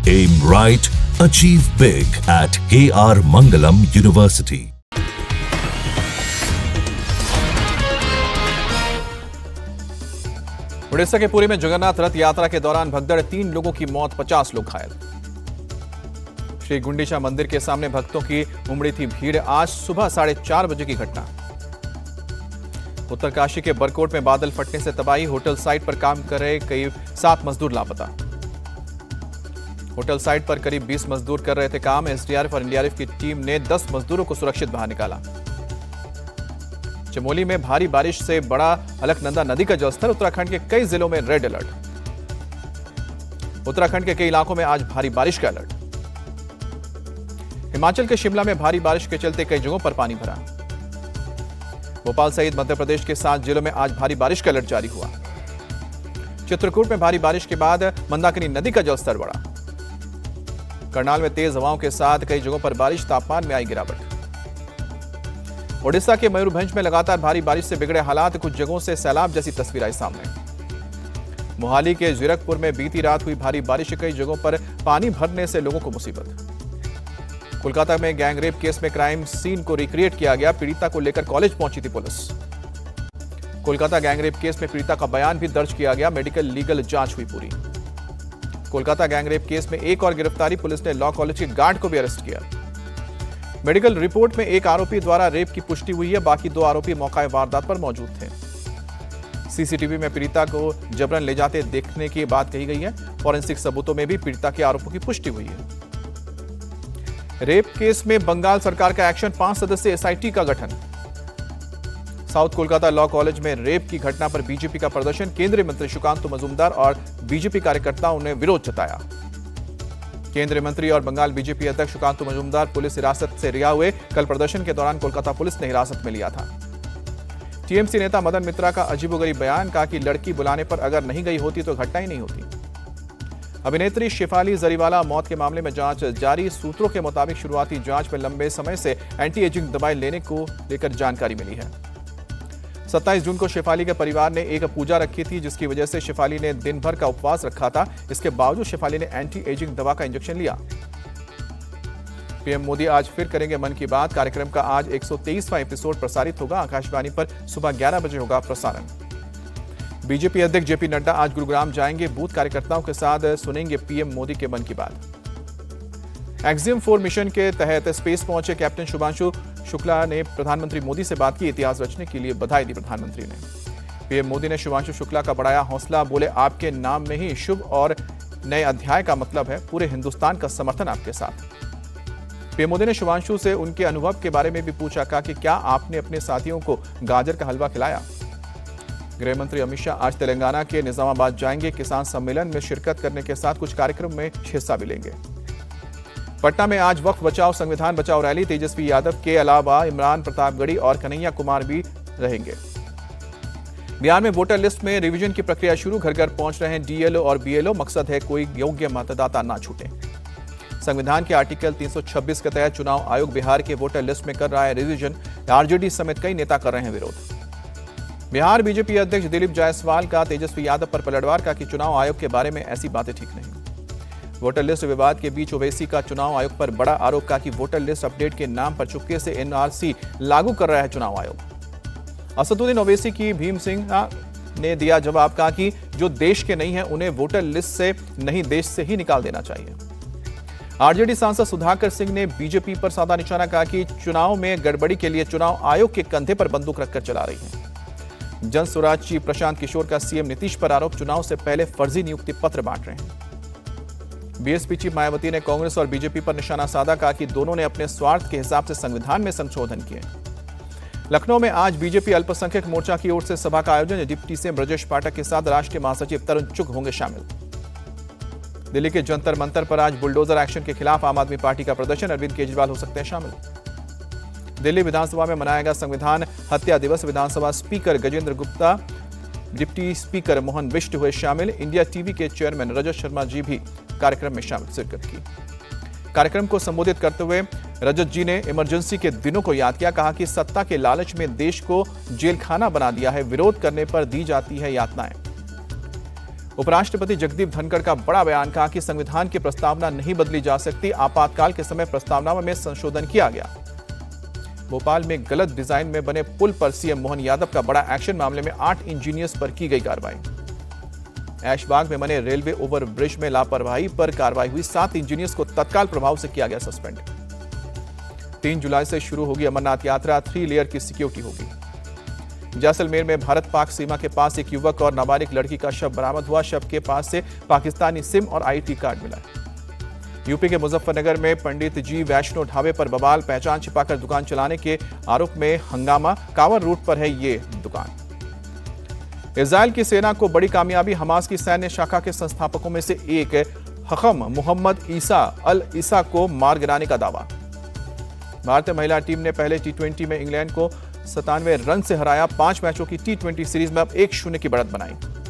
Aim right, achieve big at KR Mangalam University. Orissa के पुरी में जगन्नाथ रथ यात्रा के दौरान भगदड़, 3 लोगों की मौत, 50 लोग घायल। श्री गुंडीचा मंदिर के सामने भक्तों की उमड़ी थी भीड़। आज सुबह 4:30 बजे की घटना। उत्तरकाशी के बरकोट में बादल फटने से तबाही। होटल साइट पर काम कर रहे करीब 7 मजदूर लापता। होटल साइट पर करीब 20 मजदूर कर रहे थे काम। एसडीआरएफ और एनडीआरएफ की टीम ने 10 मजदूरों को सुरक्षित बाहर निकाला। चमोली में भारी बारिश से बढ़ा अलकनंदा नदी का जलस्तर। उत्तराखंड के कई जिलों में रेड अलर्ट। उत्तराखंड के कई इलाकों में आज भारी बारिश का अलर्ट। हिमाचल के शिमला में भारी बारिश के चलते कई जगहों पर पानी भरा। भोपाल सहित मध्य प्रदेश के 7 जिलों में आज भारी बारिश का अलर्ट जारी हुआ। चित्रकूट में भारी बारिश के बाद मंदाकिनी नदी का जलस्तर बढ़ा। करनाल में तेज हवाओं के साथ कई जगहों पर बारिश, तापमान में आई गिरावट। ओडिशा के मयूरभंज में लगातार भारी बारिश से बिगड़े हालात। कुछ जगहों से सैलाब जैसी तस्वीर आई सामने। मोहाली के जीरकपुर में बीती रात हुई भारी बारिश। कई जगहों पर पानी भरने से लोगों को मुसीबत। कोलकाता में गैंगरेप केस में क्राइम सीन को रिक्रिएट किया गया। पीड़िता को लेकर कॉलेज पहुंची थी पुलिस। कोलकाता गैंगरेप केस में पीड़िता का बयान भी दर्ज किया गया। मेडिकल लीगल जांच हुई पूरी। कोलकाता गैंगरेप केस में एक और गिरफ्तारी। पुलिस ने लॉ कॉलेज के गार्ड को भी अरेस्ट किया। मेडिकल रिपोर्ट में एक आरोपी द्वारा रेप की पुष्टि हुई है। बाकी 2 आरोपी मौका वारदात पर मौजूद थे। सीसीटीवी में पीड़िता को जबरन ले जाते देखने की बात कही गई है। फॉरेंसिक सबूतों में भी पीड़िता के आरोपों की पुष्टि हुई है। रेप केस में बंगाल सरकार का एक्शन, 5 सदस्यीय एसआईटी का गठन। साउथ कोलकाता लॉ कॉलेज में रेप की घटना पर बीजेपी का प्रदर्शन। केंद्रीय मंत्री सुकांतु मजूमदार और बीजेपी कार्यकर्ताओं ने विरोध जताया। केंद्रीय मंत्री और बंगाल बीजेपी अध्यक्ष सुकांतु मजूमदार पुलिस हिरासत से रिहा हुए। कल प्रदर्शन के दौरान कोलकाता पुलिस ने हिरासत में लिया था। टीएमसी नेता मदन मित्रा का अजीबोगरीब बयान, कहा कि लड़की बुलाने पर अगर नहीं गई होती तो घटना ही नहीं होती। अभिनेत्री शेफाली जरीवाला मौत के मामले में जांच जारी। सूत्रों के मुताबिक शुरुआती जांच में लंबे समय से एंटी एजिंग दवाएं लेने को लेकर जानकारी मिली है। 27 जून को शेफाली के परिवार ने एक पूजा रखी थी, जिसकी वजह से शेफाली ने दिन भर का उपवास रखा था। इसके बावजूद शेफाली ने एंटी एजिंग दवा का इंजेक्शन लिया। पीएम मोदी आज फिर करेंगे मन की बात। कार्यक्रम का आज 123वां एपिसोड प्रसारित होगा। आकाशवाणी पर सुबह 11 बजे होगा प्रसारण। बीजेपी अध्यक्ष जेपी नड्डा आज गुरुग्राम जाएंगे। बूथ कार्यकर्ताओं के साथ सुनेंगे पीएम मोदी के मन की बात। एक्सियम 4 मिशन के तहत स्पेस पहुंचे कैप्टन शुभांशु शुक्ला ने प्रधानमंत्री मोदी से बात की। इतिहास रचने के लिए बधाई दी प्रधानमंत्री ने। पीएम मोदी ने शुभांशु शुक्ला का बढ़ाया हौसला। बोले, आपके नाम में ही शुभ और नए अध्याय का मतलब है। पूरे हिंदुस्तान का समर्थन आपके साथ। पीएम मोदी ने शुभांशु से उनके अनुभव के बारे में भी पूछा। कहा कि क्या आपने अपने साथियों को गाजर का हलवा खिलाया। गृह मंत्री अमित शाह आज तेलंगाना के निजामाबाद जाएंगे। किसान सम्मेलन में शिरकत करने के साथ कुछ कार्यक्रम में हिस्सा भी लेंगे। पटना में आज वक्फ बचाओ संविधान बचाओ रैली। तेजस्वी यादव के अलावा इमरान प्रतापगढ़ी और कन्हैया कुमार भी रहेंगे। बिहार में वोटर लिस्ट में रिवीजन की प्रक्रिया शुरू। घर घर पहुंच रहे हैं डीएलओ और बीएलओ। मकसद है कोई योग्य मतदाता ना छूटे। संविधान के आर्टिकल 326 के तहत चुनाव आयोग बिहार के वोटर लिस्ट में कर रहा है रिवीजन। आरजेडी समेत कई नेता कर रहे हैं विरोध। बिहार बीजेपी अध्यक्ष दिलीप जायसवाल का तेजस्वी यादव पर पलटवार। का कि चुनाव आयोग के बारे में ऐसी बातें ठीक नहीं। वोटर लिस्ट विवाद के बीच ओवैसी का चुनाव आयोग पर बड़ा आरोप। का कि वोटर लिस्ट अपडेट के नाम पर चुपके से एनआरसी लागू कर रहा है चुनाव आयोग। असदुद्दीन ओवैसी की भीम सिंह ने दिया जवाब। कहा कि जो देश के नहीं है उन्हें वोटर लिस्ट से नहीं देश से ही निकाल देना चाहिए। आरजेडी सांसद सुधाकर सिंह ने बीजेपी पर साधा निशाना। कहा कि चुनाव में गड़बड़ी के लिए चुनाव आयोग के कंधे पर बंदूक रखकर चला रही है। जन स्वराज चीफ प्रशांत किशोर का सीएम नीतीश पर आरोप। चुनाव से पहले फर्जी नियुक्ति पत्र बांट रहे हैं। बीएसपी चीफ मायावती ने कांग्रेस और बीजेपी पर निशाना साधा। कहा कि दोनों ने अपने स्वार्थ के हिसाब से संविधान में संशोधन किए। लखनऊ में आज बीजेपी अल्पसंख्यक मोर्चा की ओर से सभा का आयोजन। डिप्टी सीएम ब्रजेश पाठक के साथ राष्ट्रीय महासचिव तरुण चुग होंगे शामिल। दिल्ली के जंतर मंतर पर आज बुलडोजर एक्शन के खिलाफ आम आदमी पार्टी का प्रदर्शन। अरविंद केजरीवाल हो सकते हैं शामिल। दिल्ली विधानसभा में मनाएगा संविधान हत्या दिवस। विधानसभा speaker Gajendra Gupta, deputy speaker Mohan Bisht हुए शामिल। इंडिया टीवी के चेयरमैन रजत शर्मा जी भी कार्यक्रम में शामिल शिरकत की। कार्यक्रम को संबोधित करते हुए रजत जी ने इमरजेंसी के दिनों को याद किया। कहा कि सत्ता के लालच में देश को जेलखाना बना दिया है। विरोध करने पर दी जाती है यातनाएं। उपराष्ट्रपति जगदीप धनखड़ का बड़ा बयान, कहा कि संविधान की प्रस्तावना नहीं बदली जा सकती, आपातकाल के समय प्रस्तावना में संशोधन किया गया। भोपाल में गलत डिजाइन में बने पुल पर सीएम मोहन यादव का बड़ा एक्शन, मामले में 8 इंजीनियर्स पर की गई कार्रवाई। ऐशबाग में बने रेलवे ओवरब्रिज में लापरवाही पर कार्रवाई हुई, 7 इंजीनियर्स को तत्काल प्रभाव से किया गया सस्पेंड। 3 जुलाई से शुरू होगी अमरनाथ यात्रा, 3 लेयर की सिक्योरिटी होगी। जैसलमेर में भारत पाक सीमा के पास एक युवक और नाबालिग लड़की का शव बरामद हुआ, शव के पास से पाकिस्तानी सिम और आईटी कार्ड मिला। यूपी के मुजफ्फरनगर में पंडित जी वैष्णो ढाबे पर बवाल, पहचान छिपाकर दुकान चलाने के आरोप में हंगामा, कांवर रूट पर है ये दुकान। इजरायल की सेना को बड़ी कामयाबी, हमास की सैन्य शाखा के संस्थापकों में से एक हकम मोहम्मद ईसा अल ईसा को मार गिराने का दावा। भारतीय महिला टीम ने पहले T20 में इंग्लैंड को 97 रन से हराया, 5 मैचों की T20 सीरीज में अब 1-0 की बढ़त बनाई।